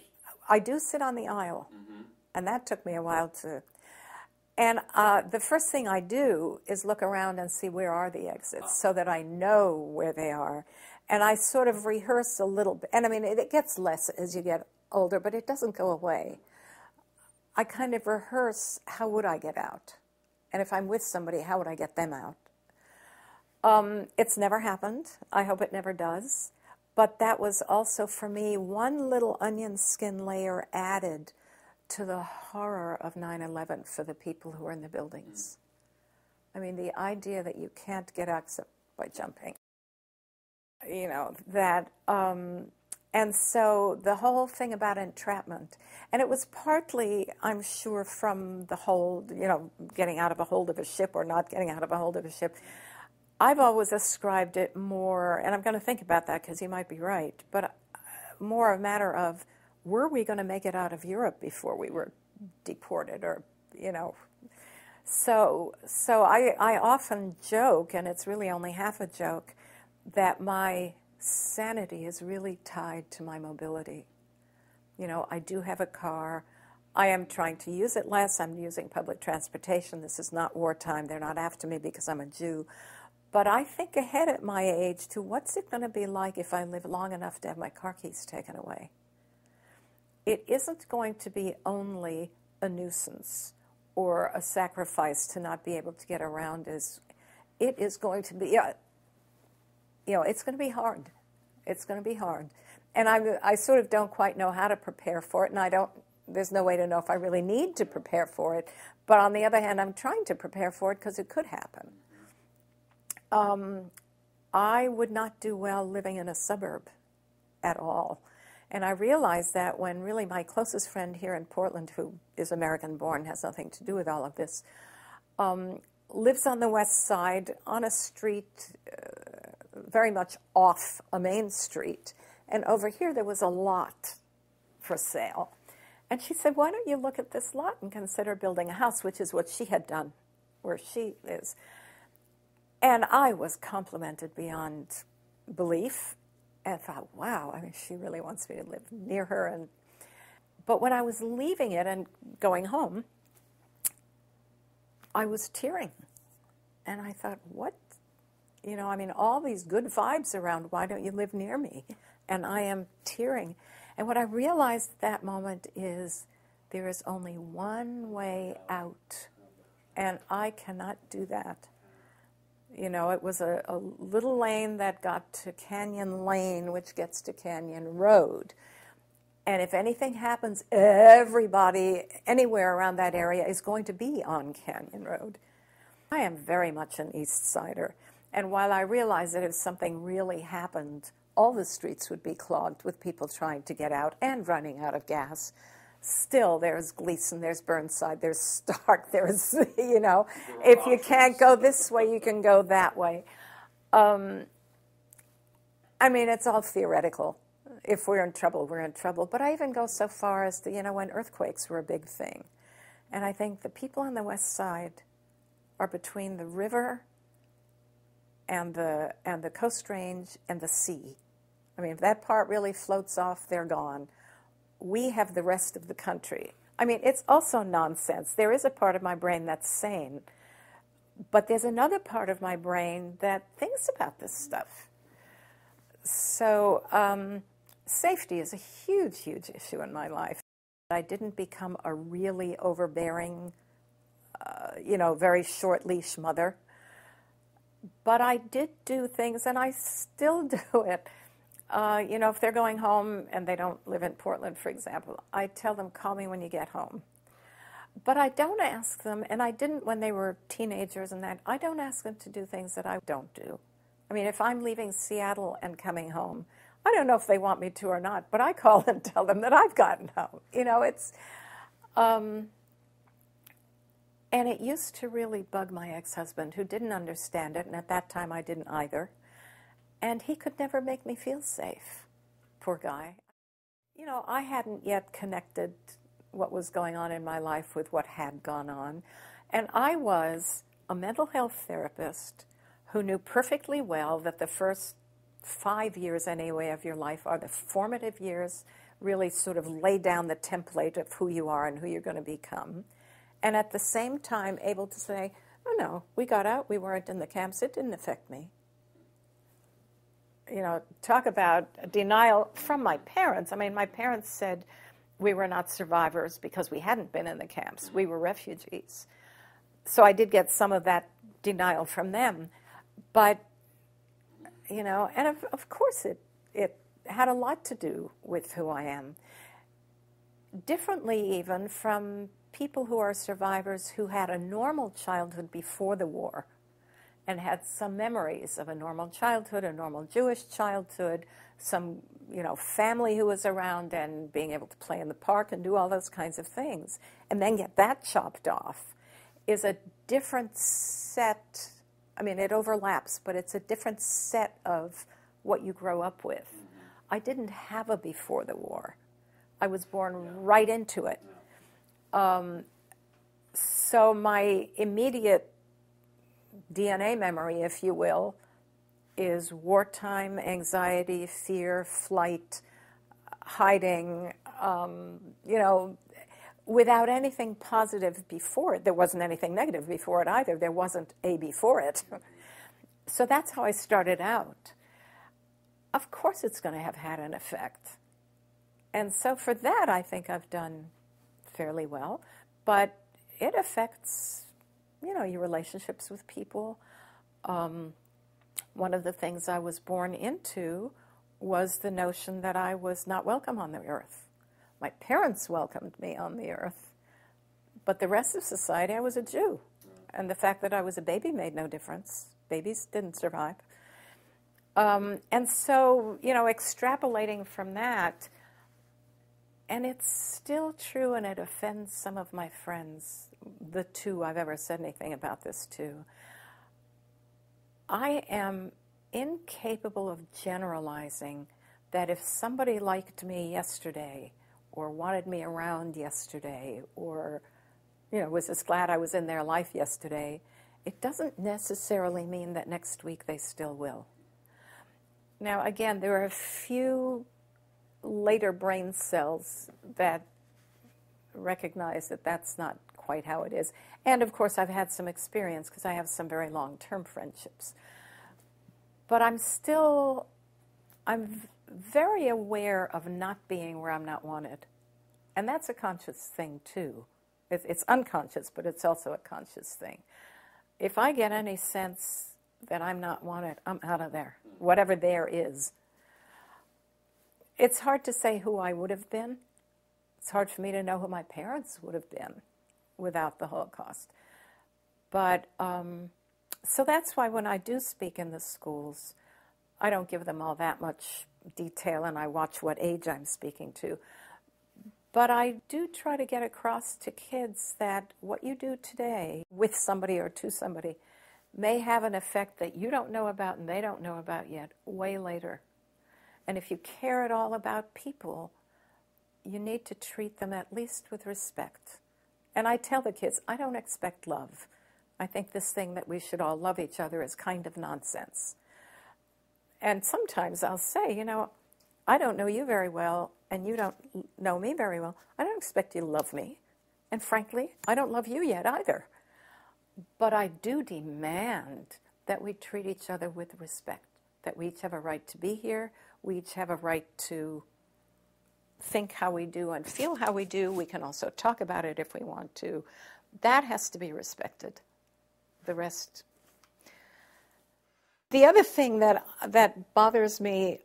do sit on the aisle, mm-hmm. and that took me a while to... And the first thing I do is look around and see where are the exits so that I know where they are. And I sort of rehearse a little bit. And I mean, it gets less as you get older, but it doesn't go away. I kind of rehearse, how would I get out? And if I'm with somebody, how would I get them out? It's never happened. I hope it never does. But that was also, for me, one little onion skin layer added to the horror of 9/11 for the people who are in the buildings. I mean, the idea that you can't get out except by jumping, you know, that, and so the whole thing about entrapment, and it was partly, I'm sure, from the hold, you know, getting out of a hold of a ship or not getting out of a hold of a ship. I've always ascribed it more, and I'm going to think about that because you might be right, but more a matter of, were we going to make it out of Europe before we were deported, or, you know? So I often joke, and it's really only half a joke, that my sanity is really tied to my mobility. You know, I do have a car. I am trying to use it less. I'm using public transportation. This is not wartime. They're not after me because I'm a Jew. But I think ahead at my age to what's it going to be like if I live long enough to have my car keys taken away. It isn't going to be only a nuisance or a sacrifice to not be able to get around. It is going to be, you know, it's going to be hard. It's going to be hard. And I sort of don't quite know how to prepare for it, and there's no way to know if I really need to prepare for it. But on the other hand, I'm trying to prepare for it because it could happen. I would not do well living in a suburb at all. And I realized that when really my closest friend here in Portland, who is American-born, has nothing to do with all of this, lives on the west side on a street very much off a main street. And over here there was a lot for sale. And she said, why don't you look at this lot and consider building a house, which is what she had done where she is. And I was complimented beyond belief and thought, wow, I mean, she really wants me to live near her. But when I was leaving it and going home, I was tearing. And I thought, what? You know, I mean, all these good vibes around, why don't you live near me? And I am tearing. And what I realized at that moment is there is only one way out, and I cannot do that. You know, it was a little lane that got to Canyon Lane, which gets to Canyon Road. And if anything happens, everybody anywhere around that area is going to be on Canyon Road. I am very much an East Sider. And while I realized that if something really happened, all the streets would be clogged with people trying to get out and running out of gas, still there's Gleason, there's Burnside, there's Stark, there's, you know, if you can't go this way, you can go that way. I mean, it's all theoretical. If we're in trouble, we're in trouble. But I even go so far as to, you know, when earthquakes were a big thing. And I think the people on the west side are between the river and the Coast Range and the sea. I mean, if that part really floats off, they're gone. We have the rest of the country. I mean, it's also nonsense. There is a part of my brain that's sane, but there's another part of my brain that thinks about this stuff. So safety is a huge, huge issue in my life. I didn't become a really overbearing, you know, very short leash mother. But I did do things, and I still do it. You know, if they're going home and they don't live in Portland, for example, I tell them, call me when you get home. But I don't ask them, and I didn't when they were teenagers and that, I don't ask them to do things that I don't do. I mean, if I'm leaving Seattle and coming home, I don't know if they want me to or not, but I call and tell them that I've gotten home. You know, it's... and it used to really bug my ex-husband, who didn't understand it, and at that time I didn't either. And he could never make me feel safe, poor guy. You know, I hadn't yet connected what was going on in my life with what had gone on. And I was a mental health therapist who knew perfectly well that the first 5 years, anyway, of your life are the formative years, really sort of lay down the template of who you are and who you're going to become. And at the same time, able to say, oh, no, we got out, we weren't in the camps, it didn't affect me. You know, talk about denial from my parents. I mean, my parents said we were not survivors because we hadn't been in the camps. We were refugees. So I did get some of that denial from them. But, you know, and of course it had a lot to do with who I am. Differently even from people who are survivors who had a normal childhood before the war and had some memories of a normal childhood, a normal Jewish childhood, some, you know, family who was around and being able to play in the park and do all those kinds of things, and then get that chopped off, is a different set. I mean, it overlaps, but it's a different set of what you grow up with. I didn't have a before the war. I was born right into it. So my immediate DNA memory, if you will, is wartime anxiety, fear, flight, hiding, you know, without anything positive before it. There wasn't anything negative before it either. There wasn't a before it. So that's how I started out. Of course it's going to have had an effect. And so for that, I think I've done fairly well. But it affects, you know, your relationships with people. One of the things I was born into was the notion that I was not welcome on the earth. My parents welcomed me on the earth, but the rest of society, I was a Jew. And the fact that I was a baby made no difference. Babies didn't survive. And so, you know, extrapolating from that, and it's still true, and it offends some of my friends, the two I've ever said anything about this to. I am incapable of generalizing that if somebody liked me yesterday or wanted me around yesterday or, was just glad I was in their life yesterday, it doesn't necessarily mean that next week they still will. Now, again, there are a few later brain cells that recognize that that's not quite how it is. And, of course, I've had some experience because I have some very long-term friendships. But I'm very aware of not being where I'm not wanted. And that's a conscious thing, too. It's unconscious, but it's also a conscious thing. If I get any sense that I'm not wanted, I'm out of there, whatever there is. It's hard to say who I would have been. It's hard for me to know who my parents would have been without the Holocaust. But so that's why when I do speak in the schools, I don't give them all that much detail, and I watch what age I'm speaking to. But I do try to get across to kids that what you do today with somebody or to somebody may have an effect that you don't know about and they don't know about yet, way later. And if you care at all about people, you need to treat them at least with respect. And I tell the kids, I don't expect love. I think this thing that we should all love each other is kind of nonsense. And sometimes I'll say, I don't know you very well, and you don't know me very well. I don't expect you to love me. And frankly, I don't love you yet either. But I do demand that we treat each other with respect, that we each have a right to be here, we each have a right to think how we do and feel how we do. We can also talk about it if we want to. That has to be respected. The rest. The other thing that bothers me,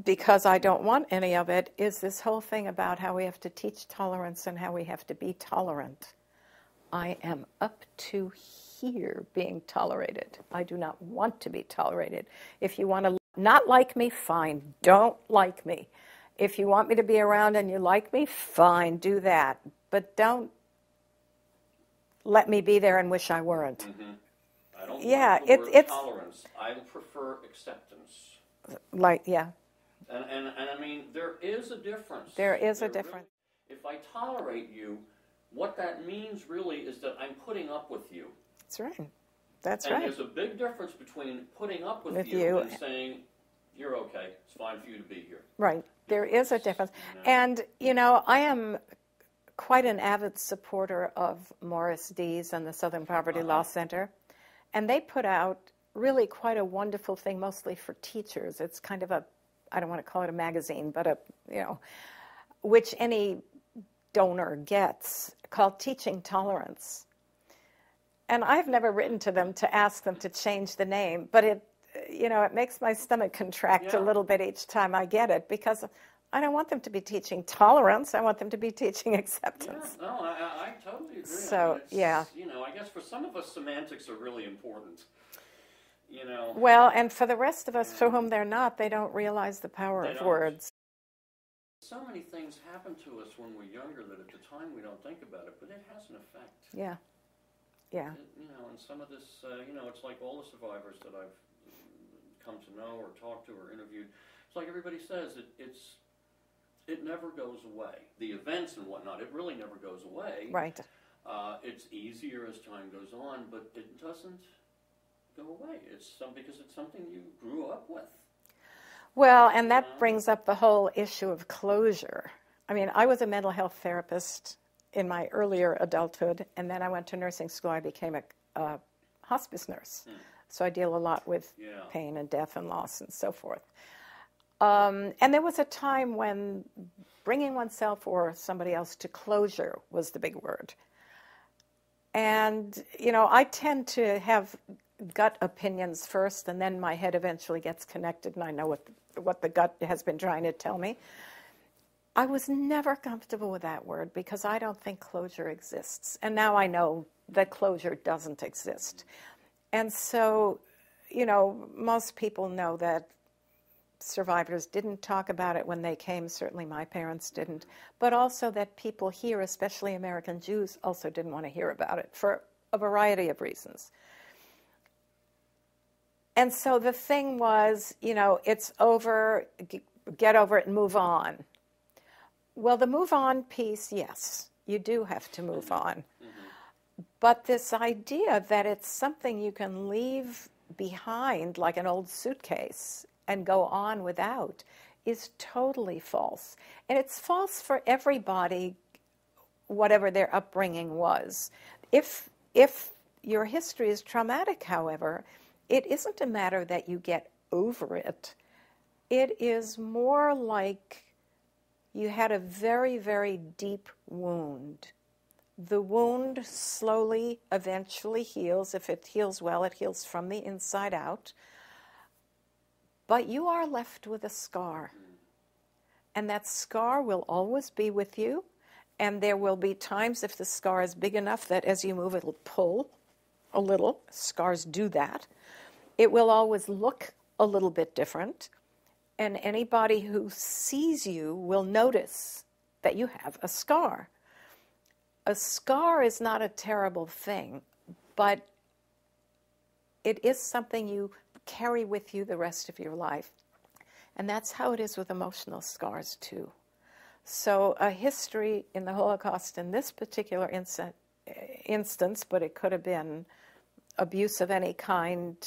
because I don't want any of it, is this whole thing about how we have to teach tolerance and how we have to be tolerant. I am up to here being tolerated. I do not want to be tolerated. If you want to not like me, fine. Don't like me. If you want me to be around and you like me, fine, do that. But don't let me be there and wish I weren't. Mm-hmm. I don't like the word tolerance. I prefer acceptance. And I mean, there is a difference. There is a difference. Really, if I tolerate you, what that means really is that I'm putting up with you. That's right. That's right. And there's a big difference between putting up with you and saying, you're okay, it's fine for you to be here. Right. There is a difference. And, I am quite an avid supporter of Morris Dees and the Southern Poverty Law Center. And they put out really quite a wonderful thing, mostly for teachers. It's kind of I don't want to call it a magazine, but which any donor gets, called Teaching Tolerance. And I've never written to them to ask them to change the name, but it makes my stomach contract a little bit each time I get it, because I don't want them to be teaching tolerance. I want them to be teaching acceptance. Yeah, no, I totally agree. So, I guess for some of us, semantics are really important. Well, and for the rest of us for whom they're not, they don't realize the power of words. So many things happen to us when we're younger that at the time we don't think about it, but it has an effect. Yeah. Yeah. And some of this, it's like all the survivors that I've come to know or talked to or interviewed. It's like everybody says, it never goes away. The events and whatnot, it really never goes away. Right. It's easier as time goes on, but it doesn't go away. Because it's something you grew up with. Well, and that brings up the whole issue of closure. I mean, I was a mental health therapist in my earlier adulthood, and then I went to nursing school. I became a hospice nurse. So I deal a lot with pain and death and loss and so forth. And there was a time when bringing oneself or somebody else to closure was the big word. And, I tend to have gut opinions first, and then my head eventually gets connected, and I know what the gut has been trying to tell me. I was never comfortable with that word because I don't think closure exists. And now I know that closure doesn't exist. And so, most people know that survivors didn't talk about it when they came. Certainly my parents didn't. But also that people here, especially American Jews, also didn't want to hear about it for a variety of reasons. And so the thing was, it's over, get over it and move on. Well, the move on piece, yes, you do have to move on. But this idea that it's something you can leave behind like an old suitcase and go on without is totally false. And it's false for everybody, whatever their upbringing was. If your history is traumatic, however, it isn't a matter that you get over it. It is more like you had a very, very deep wound. The wound slowly, eventually heals. If it heals well, it heals from the inside out. But you are left with a scar. And that scar will always be with you. And there will be times if the scar is big enough that as you move, it'll pull a little. Scars do that. It will always look a little bit different. And anybody who sees you will notice that you have a scar. A scar is not a terrible thing, but it is something you carry with you the rest of your life. And that's how it is with emotional scars, too. So a history in the Holocaust in this particular instance, but it could have been abuse of any kind,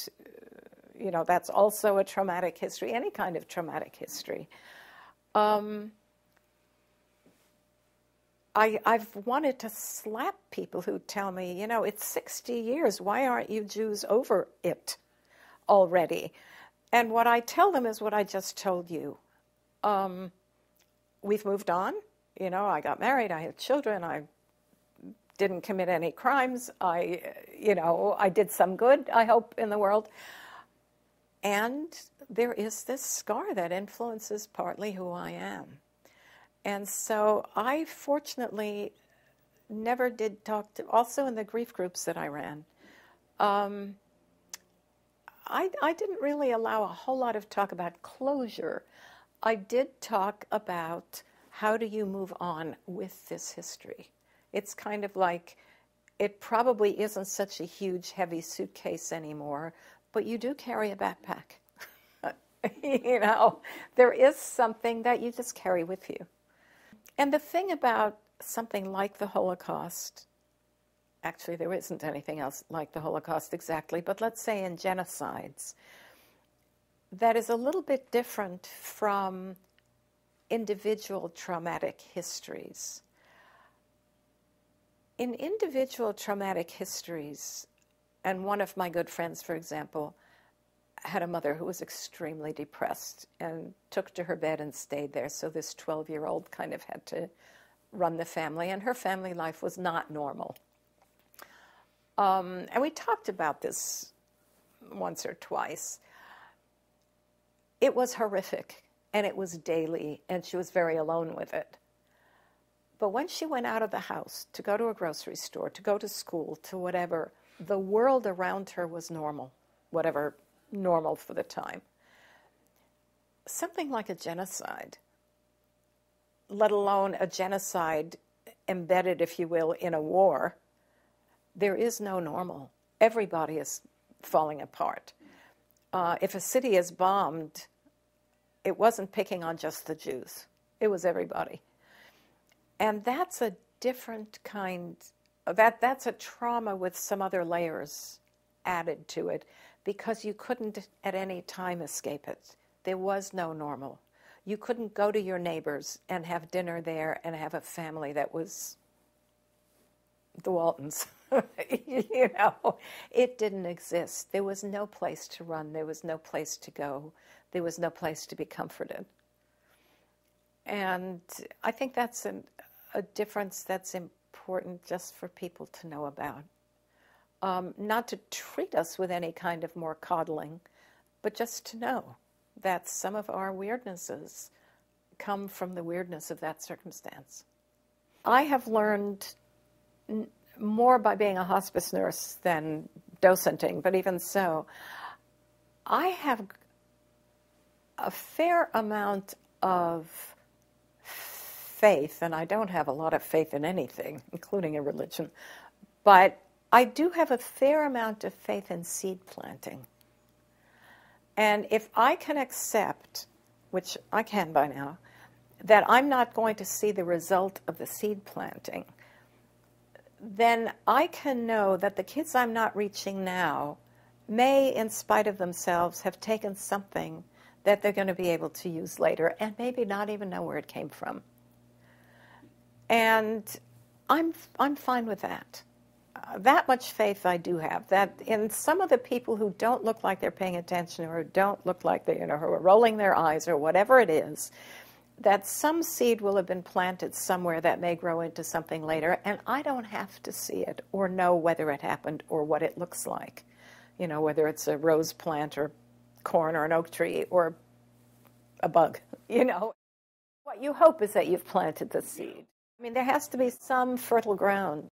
that's also a traumatic history, any kind of traumatic history. I've wanted to slap people who tell me, it's 60 years. Why aren't you Jews over it already? And what I tell them is what I just told you. We've moved on. I got married. I have children. I didn't commit any crimes. I did some good, I hope, in the world. And there is this scar that influences partly who I am. And so I fortunately never did talk to, also in the grief groups that I ran, I didn't really allow a whole lot of talk about closure. I did talk about how do you move on with this history. It's kind of like it probably isn't such a huge, heavy suitcase anymore, but you do carry a backpack. There is something that you just carry with you. And the thing about something like the Holocaust, actually there isn't anything else like the Holocaust exactly, but let's say in genocides, that is a little bit different from individual traumatic histories. In individual traumatic histories, and one of my good friends, for example, had a mother who was extremely depressed and took to her bed and stayed there. So this 12-year-old kind of had to run the family, and her family life was not normal. And we talked about this once or twice. It was horrific, and it was daily, and she was very alone with it. But when she went out of the house to go to a grocery store, to go to school, to whatever, the world around her was normal, whatever normal for the time. Something like a genocide, let alone a genocide embedded, if you will, in a war, there is no normal. Everybody is falling apart. If a city is bombed, it wasn't picking on just the Jews. It was everybody. And that's a different kind, that's a trauma with some other layers added to it, because you couldn't at any time escape it. There was no normal. You couldn't go to your neighbors and have dinner there and have a family that was the Waltons. It didn't exist. There was no place to run. There was no place to go. There was no place to be comforted. And I think that's a difference that's important just for people to know about. Not to treat us with any kind of more coddling, but just to know that some of our weirdnesses come from the weirdness of that circumstance. I have learned more by being a hospice nurse than docenting, but even so, I have a fair amount of faith, and I don't have a lot of faith in anything, including a religion, but I do have a fair amount of faith in seed planting. And if I can accept, which I can by now, that I'm not going to see the result of the seed planting, then I can know that the kids I'm not reaching now may, in spite of themselves, have taken something that they're going to be able to use later and maybe not even know where it came from. And I'm fine with that. That much faith I do have, that in some of the people who don't look like they're paying attention or don't look like they, who are rolling their eyes or whatever it is, that some seed will have been planted somewhere that may grow into something later, and I don't have to see it or know whether it happened or what it looks like. Whether it's a rose plant or corn or an oak tree or a bug, What you hope is that you've planted the seed. I mean, there has to be some fertile ground